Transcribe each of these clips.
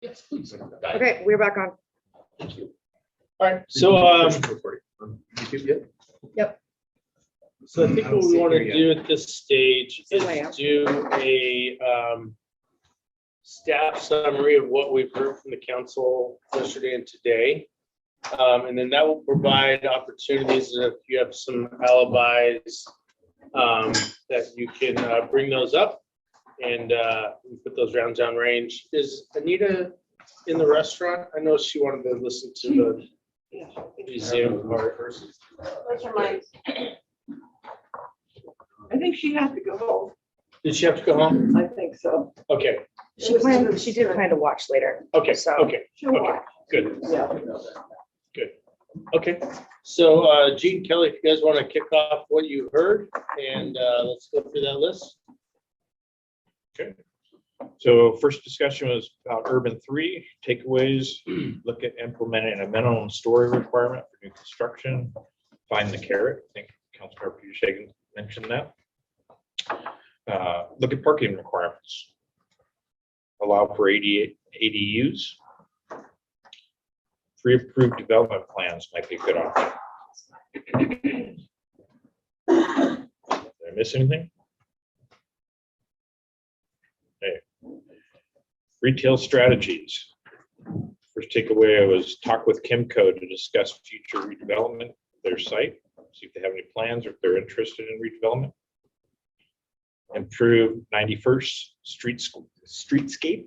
Yes, please. Okay, we're back on. Thank you. All right, so Yep. so I think what we want to do at this stage is Here I am. do a staff summary of what we've heard from the council yesterday and today. And then that will provide opportunities if you have some alibis that you can bring those up and we put those rounds down range. Is Anita in the restaurant? I know she wanted to listen to the museum part. Those are mine. I think she has to go home. Did she have to go home? I think so. Okay, She did plan to watch later. okay, So- okay, She'll okay, watch. good. Yeah. Okay, so Gene, Kelly, if you guys want to kick off what you heard and let's go through that list. Okay. So first discussion was about urban 3 takeaways. Look at implementing a minimum story requirement for new construction. Find the carrot. I think Councilmember Peter Shagan mentioned that. Look at parking requirements. Allow for ADUs. Pre-approved development plans might be a good option. Did I miss anything? Retail strategies. First takeaway was talk with Kimco to discuss future redevelopment of their site. See if they have any plans or if they're interested in redevelopment. Improve 91st streetscape.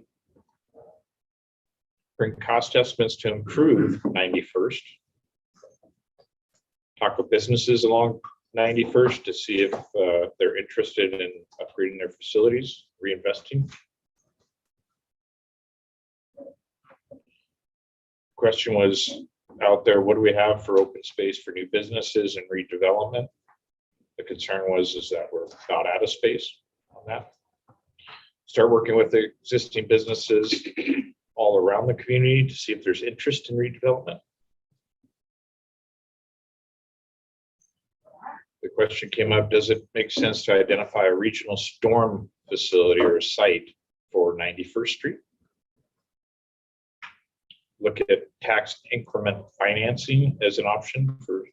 Bring cost estimates to improve 91st. Talk with businesses along 91st to see if they're interested in upgrading their facilities, reinvesting. Question was out there, what do we have for open space for new businesses and redevelopment? The concern was that we're not out of space on that. Start working with the existing businesses all around the community to see if there's interest in redevelopment. The question came up, does it make sense to identify a regional storm facility or a site for 91st Street? Look at tax increment financing as an option for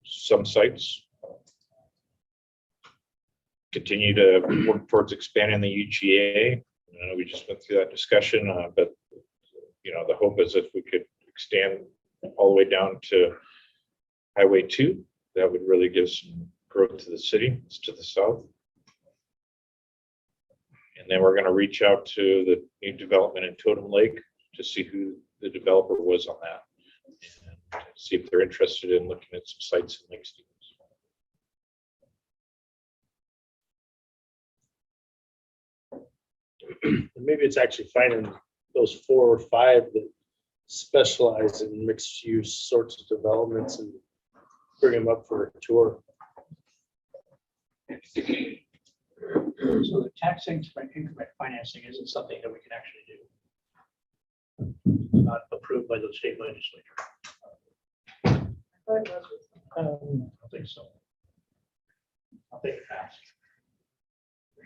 some sites. Continue to work towards expanding the UGA. We just went through that discussion, but the hope is if we could extend all the way down to Highway 2, that would really give some growth to the city. It's to the south. And then we're going to reach out to the new development in Totem Lake to see who the developer was on that and see if they're interested in looking at some sites in Lake Stevens. Maybe it's actually finding those 4 or 5 that specialize in mixed use sorts of developments and bring them up for a tour. So the tax increment financing isn't something that we can actually do. Not approved by the state legislature. I don't think so. I think it passed.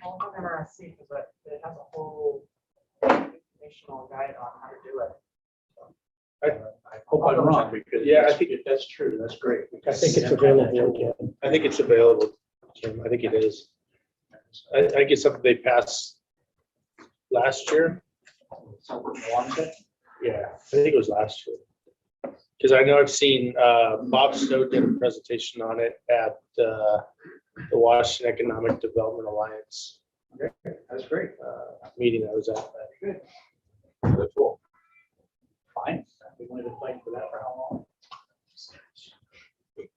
I'll have MRSC because it has a whole informational guide on how to do it. I hope I'm wrong because Yeah, I think if that's true, that's great. I think it's available. I think it's available, Kim. I think it is. I think it's something they passed last year. Yeah, I think it was last year. Because I know I've seen Bob Snow did a presentation on it at the Washington Economic Development Alliance That's great. meeting I was at. Good. Really cool. Fine. We wanted to fight for that for how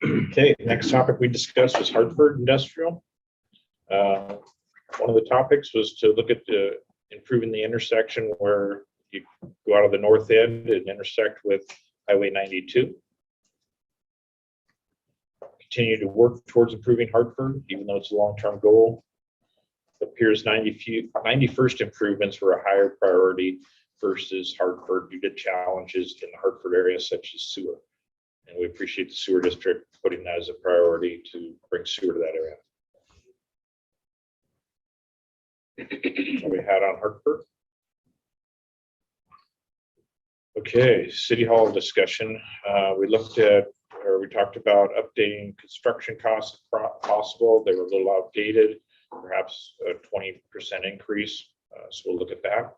long? Okay, next topic we discussed was Hartford Industrial. One of the topics was to look at improving the intersection where you go out of the north end and intersect with Highway 92. Continue to work towards improving Hartford, even though it's a long-term goal. It appears 91st improvements were a higher priority versus Hartford due to challenges in the Hartford area such as sewer. And we appreciate the sewer district putting that as a priority to bring sewer to that area. What we had on Hartford. Okay, City Hall discussion. We looked at, or we talked about updating construction costs if possible. They were a little outdated, perhaps a 20% increase. So we'll look at that.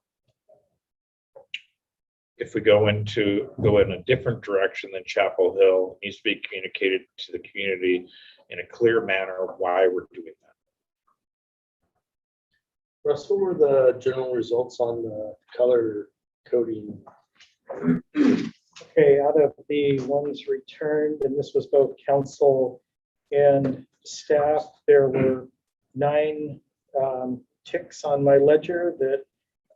If we go in a different direction than Chapel Hill, it needs to be communicated to the community in a clear manner of why we're doing that. Russ, what were the general results on the color coding? Okay, out of the ones returned, and this was both council and staff, there were 9 ticks on my ledger that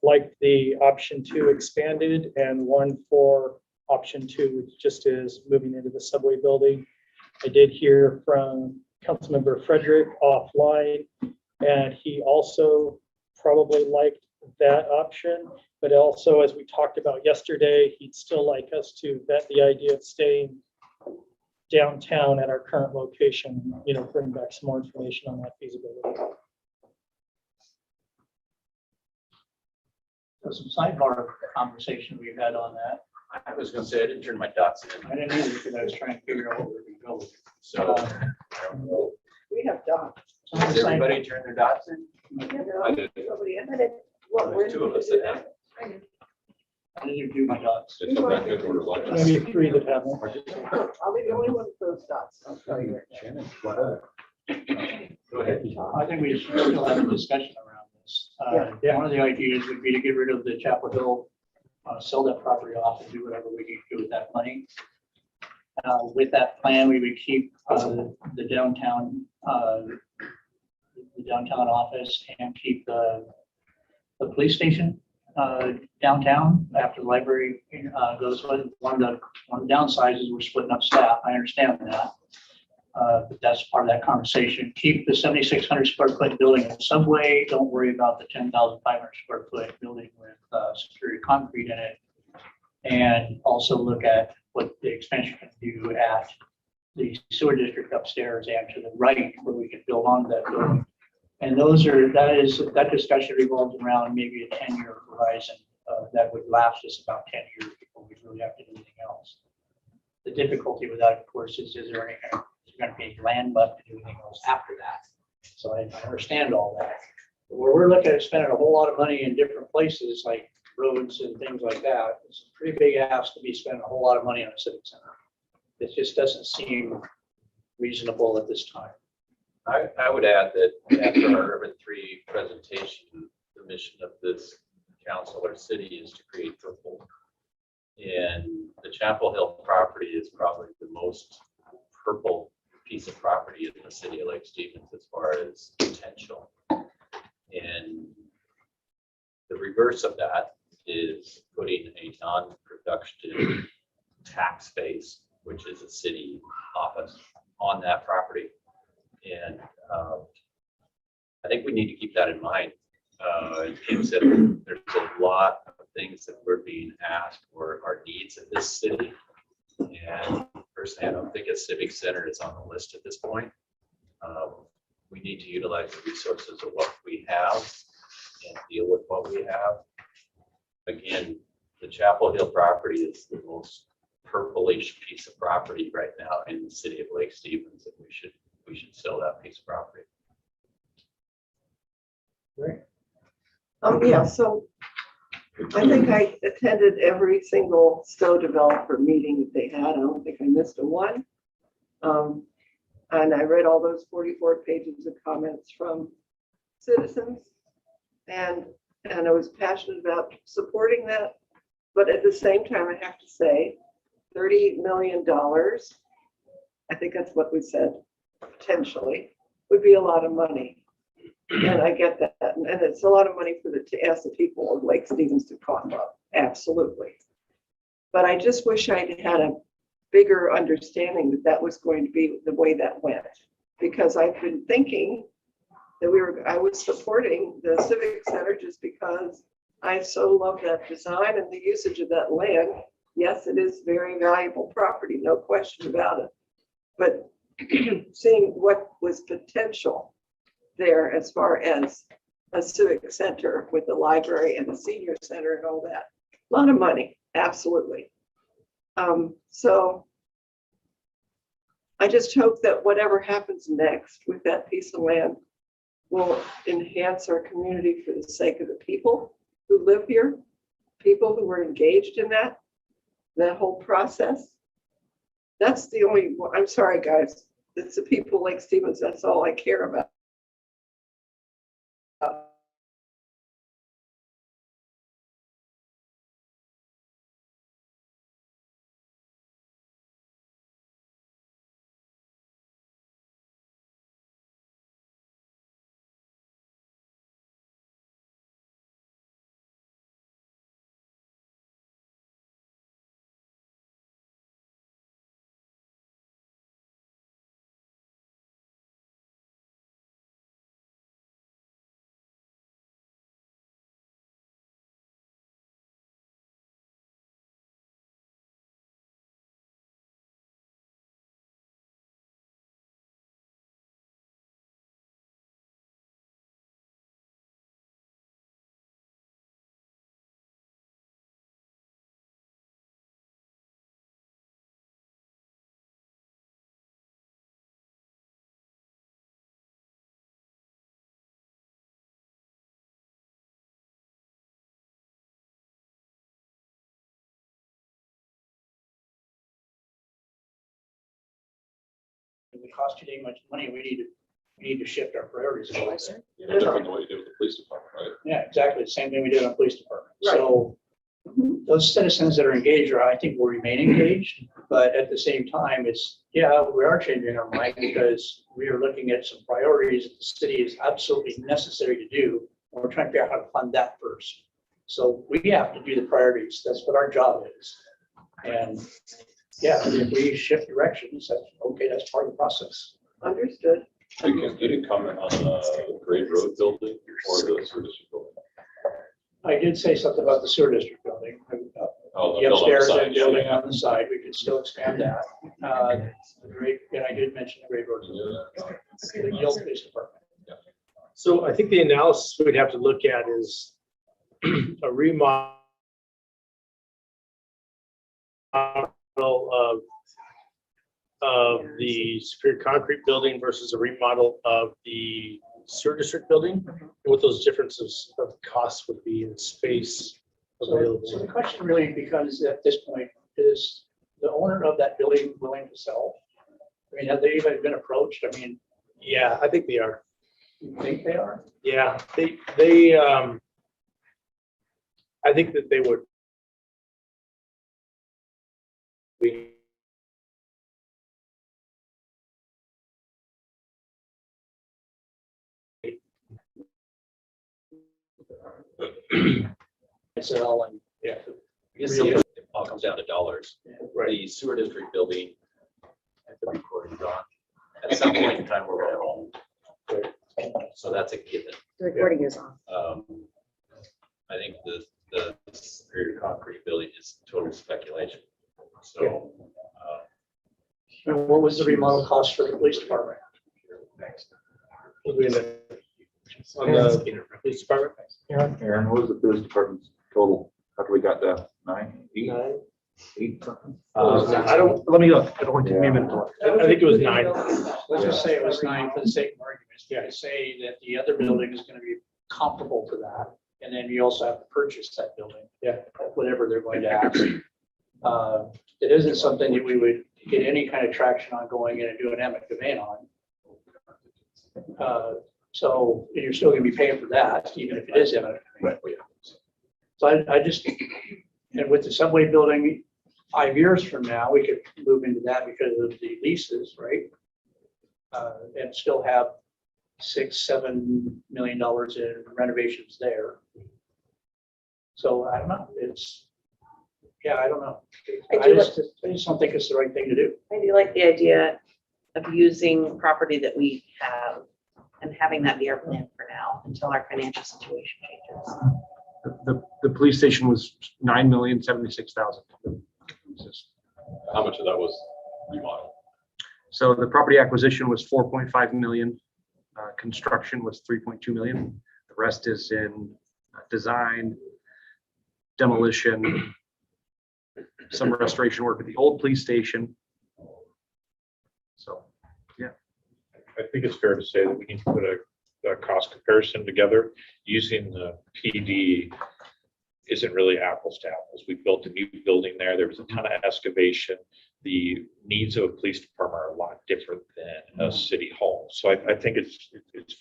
liked the option 2 expanded, and 1 for option 2, which just is moving into the subway building. I did hear from Councilmember Frederick offline, and he also probably liked that option. But also, as we talked about yesterday, he'd still like us to vet the idea of staying downtown at our current location, bring back some more information on that feasibility. There's some sidebar conversation we've had on that. I was gonna say, I didn't turn my dots in, I didn't either because I was trying to figure out what we're gonna go with. so I don't know. We have dogs. Some of the Did side- everybody turn their dots in? I did. Nobody in. Well, there's 2 of us that have. I didn't do my dots. It's not good for lunch. Maybe 3 that haven't. I'll be the only one with those dots. I'll tell you right now. Go ahead. I think we should still have a discussion around this. Yeah. One of the ideas would be to get rid of the Chapel Hill, sell that property off and do whatever we need to do with that money. With that plan, we would keep the downtown office and keep the police station downtown after the library goes with. One of the downsides is we're splitting up staff. I understand that. But that's part of that conversation. Keep the 7,600 square foot building at Subway. Don't worry about the 10,500 square foot building with security concrete in it. And also look at what the expansion can do at the sewer district upstairs and to the right where we can build onto that building. And that discussion revolves around maybe a 10-year horizon that would last us about 10 years before we really have to do anything else. The difficulty with that, of course, is there going to be land left to do anything else after that? So I understand all that. But where we're looking at spending a whole lot of money in different places like roads and things like that, it's a pretty big ask to be spending a whole lot of money on a civic center. It just doesn't seem reasonable at this time. I would add that after our Urban 3 presentation, the mission of this council or city is to create purple. And the Chapel Hill property is probably the most purple piece of property in the city of Lake Stevens as far as potential. And the reverse of that is putting a non-production tax base, which is a city office, on that property. And I think we need to keep that in mind. Kim said there's a lot of things that we're being asked for our needs in this city. And personally, I don't think a civic center is on the list at this point. We need to utilize the resources of what we have and deal with what we have. Again, the Chapel Hill property is the most purplish piece of property right now in the city of Lake Stevens, and we should sell that piece of property. Yeah, so I think I attended every single Stowe developer meeting that they had. I don't think I missed a one. And I read all those 44 pages of comments from citizens, and I was passionate about supporting that. But at the same time, I have to say, $30 million, I think that's what we said, potentially, would be a lot of money. And I get that. And it's a lot of money to ask the people of Lake Stevens to cough up. Absolutely. But I just wish I'd had a bigger understanding that that was going to be the way that went. Because I've been thinking that I was supporting the Civic Center just because I so love that design and the usage of that land. Yes, it is very valuable property, no question about it. But seeing what was potential there as far as a civic center with the library and the senior center and all that a lot of money, absolutely. So I just hope that whatever happens next with that piece of land will enhance our community for the sake of the people who live here, people who were engaged in that whole process. That's the only, I'm sorry, guys, it's the people like Stevens, that's all I care about. If it costs you too much money, we need to shift our priorities. a little bit. No different than what you do with the police department, right? Yeah, exactly. The same thing we do in the police department. So those citizens that are engaged, I think will remain engaged, but at the same time, we are changing our mind because we are looking at some priorities that the city is absolutely necessary to do. And we're trying to figure out how to fund that first. So we have to do the priorities. That's what our job is. And yeah, if we shift directions, that's okay. That's part of the process. Understood. You didn't comment on the Grade Road building or the sewer district building. I did say something about the sewer district building. Oh, The upstairs building on the and building side. on the side, we could still expand that. And I did mention the great roads. The Yale Police Department. So I think the analysis we'd have to look at is a remodel of the Superior Concrete building versus a remodel of the sewer district building, and what those differences of costs would be in space So the available. question really becomes at this point, is the owner of that building willing to sell? I mean, have they even been approached? I mean, Yeah, I think they are. you think they are? Yeah, I think that they would. Sell and, Yeah. I guess it all comes down to dollars. Right. The sewer district building, at the recording on, at some point in time, we're gonna own. So that's a given. The recording is on. I think the Superior Concrete building is total speculation. So, and what was the remodel cost for the police department? On the police department. Aaron, what was the police department's total after we got to 9, 8, 8 something? I don't, let me look. I don't want to give me a minute. I think it was 9. Let's just say it was 9 for the sake of argument. Yeah, say that the other building is going to be comparable to that. And then you also have to purchase that building. Yeah. Whatever they're going to ask. It isn't something that we would get any kind of traction on going in and doing eminent domain on. So you're still going to be paying for that, even if it is eminent domain. So I just, and with the subway building, 5 years from now, we could move into that because of the leases, right? And still have $6-7 million in renovations there. So I don't know, I don't know. I just don't think it's the right thing to do. I do like the idea of using property that we have and having that be our plan for now until our financial situation changes. The police station was $9,076,000. How much of that was remodel? So the property acquisition was 4.5 million. Construction was 3.2 million. The rest is in design, demolition, some restoration work at the old police station. So, I think it's fair to say that we need to put a cost comparison together. Using the PD isn't really apples to apples. We built a new building there. There was a ton of excavation. The needs of a police department are a lot different than a city hall. So I think it's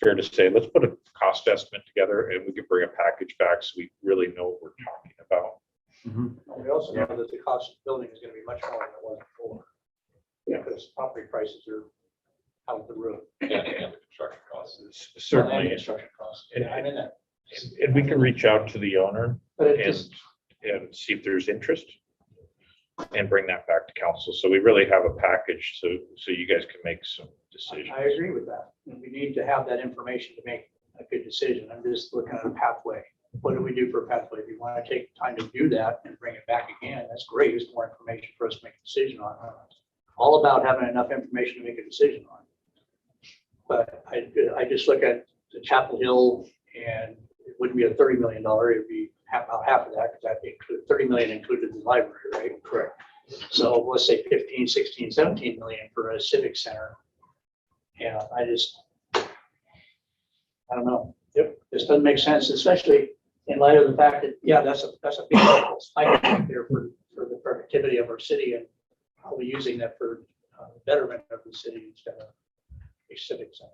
fair to say, let's put a cost estimate together and we can bring a package back so we really know what we're talking about. We also know that the cost of building is gonna be much more than it was before. Because property prices are out the roof. And the construction costs. Certainly. Construction costs. And- I mean that. And we can reach out to the owner But it and, just, and see if there's interest and bring that back to council. So we really have a package so you guys can make some decisions. I agree with that. And we need to have that information to make a good decision. I'm just looking at a pathway. What do we do for a pathway? If you want to take time to do that and bring it back again, that's great. It's more information for us to make a decision on. All about having enough information to make a decision on. But I just look at the Chapel Hill and it wouldn't be a $30 million, it'd be about half of that, because that include 30 million included the library, right? Correct. So let's say 15, 16, 17 million for a civic center. Yeah, I don't know. Yep. This doesn't make sense, especially in light of the fact that, yeah, that's a big spike there for the productivity of our city, and probably using that for betterment of the city instead of a civic center.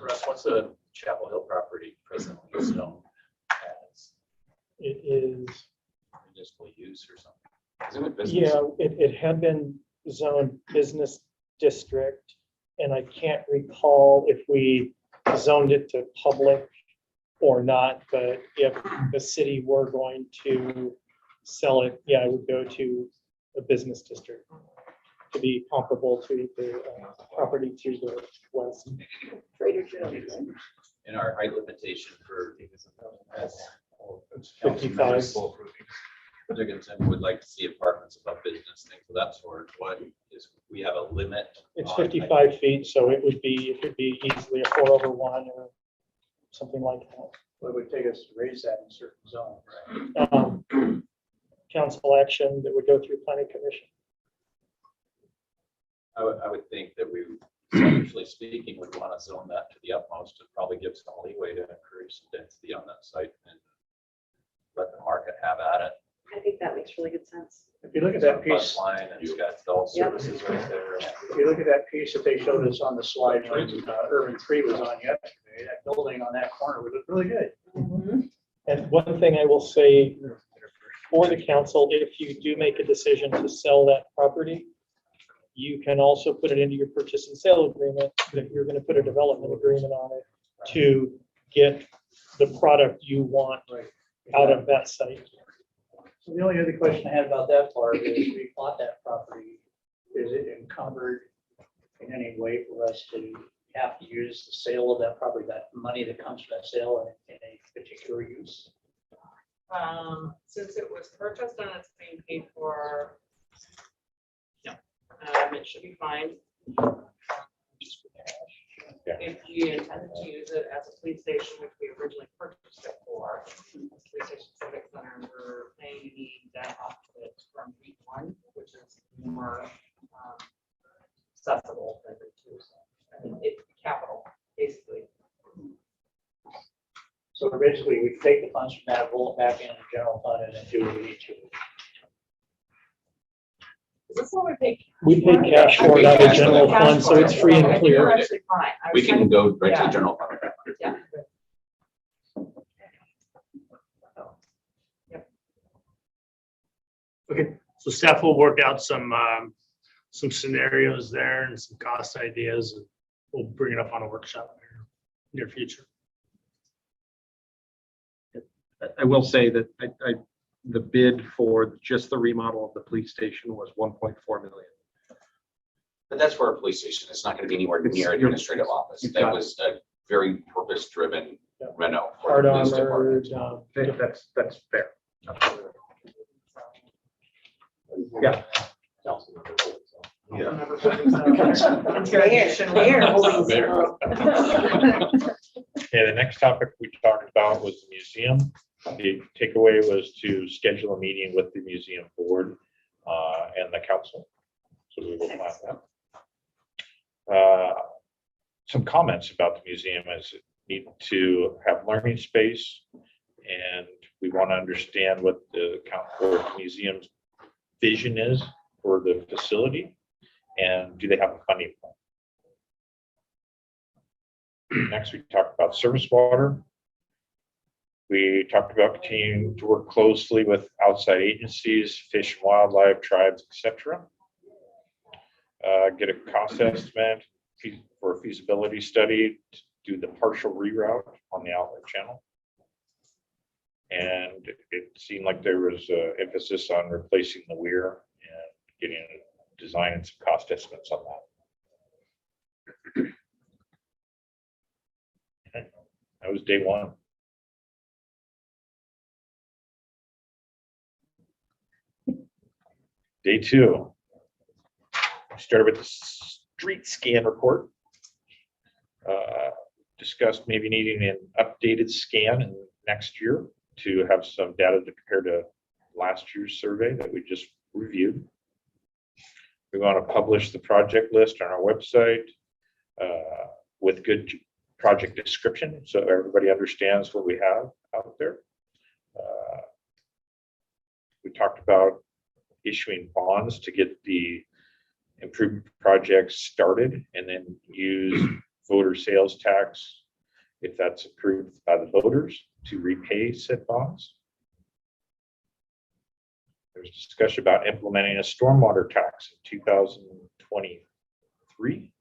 Russ, what's the Chapel Hill property presently zoned as? It is, Municipal use or something? Is it with business? yeah, it had been zoned business district, and I can't recall if we zoned it to public or not, but if the city were going to sell it, yeah, it would go to a business district to be comparable to the property to the west. Trader Joe's. And our height limitation for as 55. Dickinson would like to see apartments above business, things of that sort. What is, we have a limit? It's on 55 feet, so it would be easily a 4/1 or something like that. What would take us to raise that in certain zones? Council action that would go through planning commission. I would think that we, selfishly speaking, would want to zone that to the utmost and probably give some leeway to encourage some density on that site and let the market have at it. I think that makes really good sense. If you look at that Bus piece, line and it's got adult Yep. services right there. if you look at that piece that they showed us on the slide when Urban 3 was on yesterday, that building on that corner would look really good. And one thing I will say for the council, if you do make a decision to sell that property, you can also put it into your purchase and sale agreement, that you're going to put a development agreement on it to get the product you want out of that site. So the only other question I had about that part is, we bought that property, is it encumbered in any way for us to have to use the sale of that property, that money that comes from that sale in a particular use? Since it was purchased and it's being paid for, it should be fine. Yeah. If you intended to use it as a police station, which we originally purchased it for, police station civic center, we're paying that off of it from week 1, which is more accessible than the 2. So it's capital, basically. So basically, we take the funds from that, roll it back into the general fund, and then do what we need to. Is this what we pay? We pay cash for it out of general fund, so it's free and Okay, clear. you're actually fine. I was We can trying- go right to Yeah. the general fund. Yeah. Okay, so staff will work out some scenarios there and some cost ideas, and we'll bring it up on a workshop in the near future. I will say that the bid for just the remodel of the police station was 1.4 million. But that's for a police station. It's not going to be anywhere near administrative office. You've That got- was a very purpose-driven Yeah. reno. for Hard the police armored, department. That's fair. Yeah. Yeah. Interrogation. Mayor holding Mayor. zero. Okay, the next topic we talked about was the museum. The takeaway was to schedule a meeting with the museum board and the council. So we will plan that. Some comments about the museum is it need to have learning space, and we want to understand what the museum's vision is for the facility, and do they have a funding plan? Next, we talked about service water. We talked about continuing to work closely with outside agencies, fish and wildlife, tribes, etc. Get a cost estimate for a feasibility study to do the partial reroute on the outlet channel. And it seemed like there was an emphasis on replacing the weir and getting a design and some cost estimates on that. Okay. That was day one. Day two, we started with the street scan report. Discussed maybe needing an updated scan in next year to have some data to compare to last year's survey that we just reviewed. We want to publish the project list on our website with good project description so everybody understands what we have out there. We talked about issuing bonds to get the improvement projects started and then use voter sales tax, if that's approved by the voters, to repay said bonds. There's discussion about implementing a stormwater tax in 2023.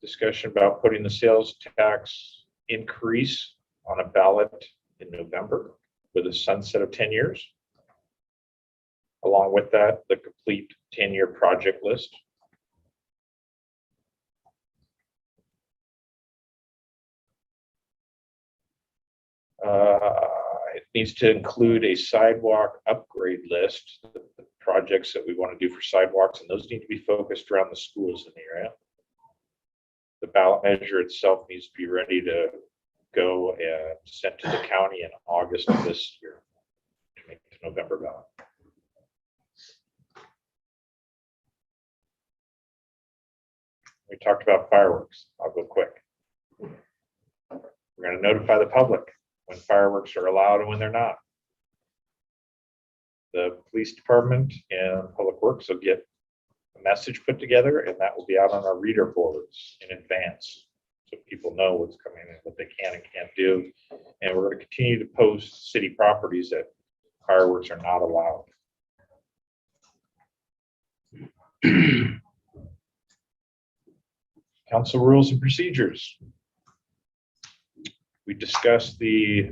Discussion about putting the sales tax increase on a ballot in November with a sunset of 10 years. Along with that, the complete 10-year project list. It needs to include a sidewalk upgrade list, the projects that we want to do for sidewalks, and those need to be focused around the schools in the area. The ballot measure itself needs to be ready to go and sent to the county in August of this year to make the November ballot. We talked about fireworks. I'll go quick. We're going to notify the public when fireworks are allowed and when they're not. The police department and public works will get a message put together, and that will be out on our reader boards in advance, so people know what's coming and what they can and can't do. And we're going to continue to post city properties that fireworks are not allowed. Council rules and procedures. We discussed the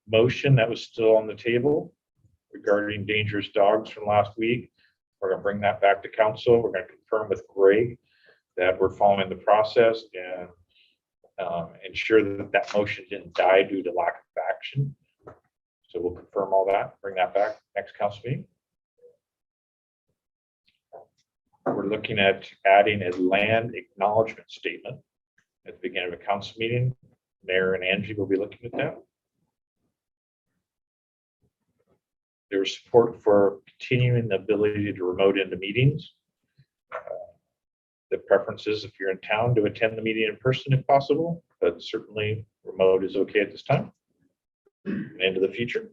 motion that was still on the table regarding dangerous dogs from last week. We're going to bring that back to council. We're going to confirm with Greg that we're following the process and ensure that that motion didn't die due to lack of action. So we'll confirm all that, bring that back next council meeting. We're looking at adding a land acknowledgement statement at the beginning of a council meeting. Mayor and Angie will be looking at that. There's support for continuing the ability to remote into meetings. The preference is if you're in town to attend the meeting in person if possible, but certainly remote is okay at this time and into the future.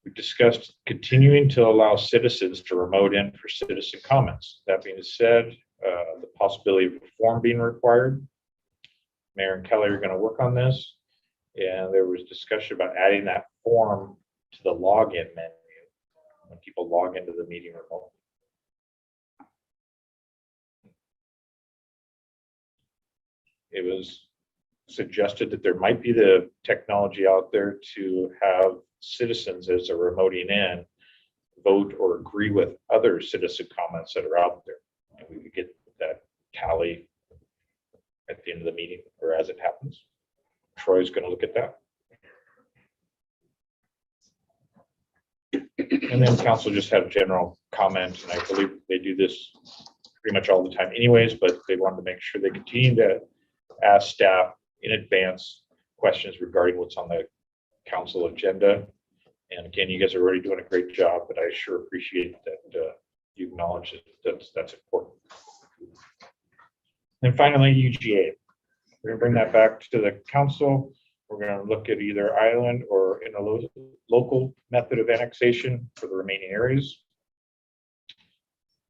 We discussed continuing to allow citizens to remote in for citizen comments. That being said, the possibility of a form being required. Mayor and Kelly are going to work on this. And there was discussion about adding that form to the login menu when people log into the meeting remotely. It was suggested that there might be the technology out there to have citizens, as they're remoting in, vote or agree with other citizen comments that are out there. And we could get that tally at the end of the meeting or as it happens. Troy's going to look at that. And then council just had a general comment, and I believe they do this pretty much all the time anyways, but they wanted to make sure they continue to ask staff in advance questions regarding what's on the council agenda. And again, you guys are already doing a great job, but I sure appreciate that you acknowledge that that's important. And finally, UGA. We're gonna bring that back to the council. We're gonna look at either island or in a local method of annexation for the remaining areas.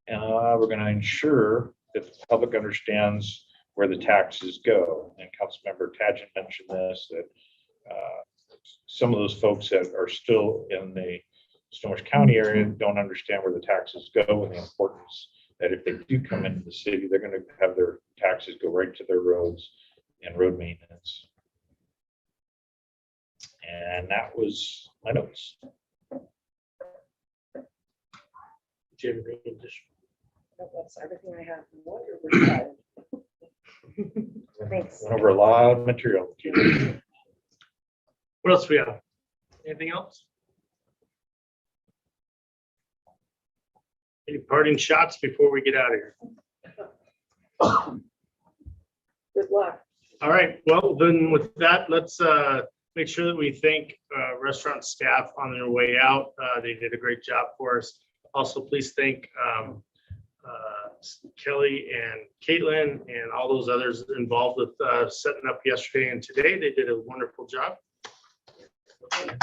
We're gonna ensure that the public understands where the taxes go. And Councilmember Tagent mentioned this, that some of those folks that are still in the Snohomish County area don't understand where the taxes go and the importance that if they do come into the city, they're gonna have their taxes go right to their roads and road maintenance. And that was my notes. Jim, any additional? That's everything I have. Thanks. Went over a lot of material. What else we have? Anything else? Any parting shots before we get out of here? Good luck. All right, well, then with that, let's make sure that we thank restaurant staff on their way out. They did a great job for us. Also, please thank Kelly and Caitlin and all those others involved with setting up yesterday and today. They did a wonderful job. And,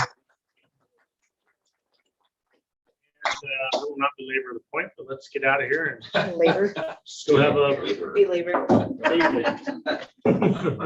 I will not belabor the point, but let's get out of here and Labor, still have a be labor. evening.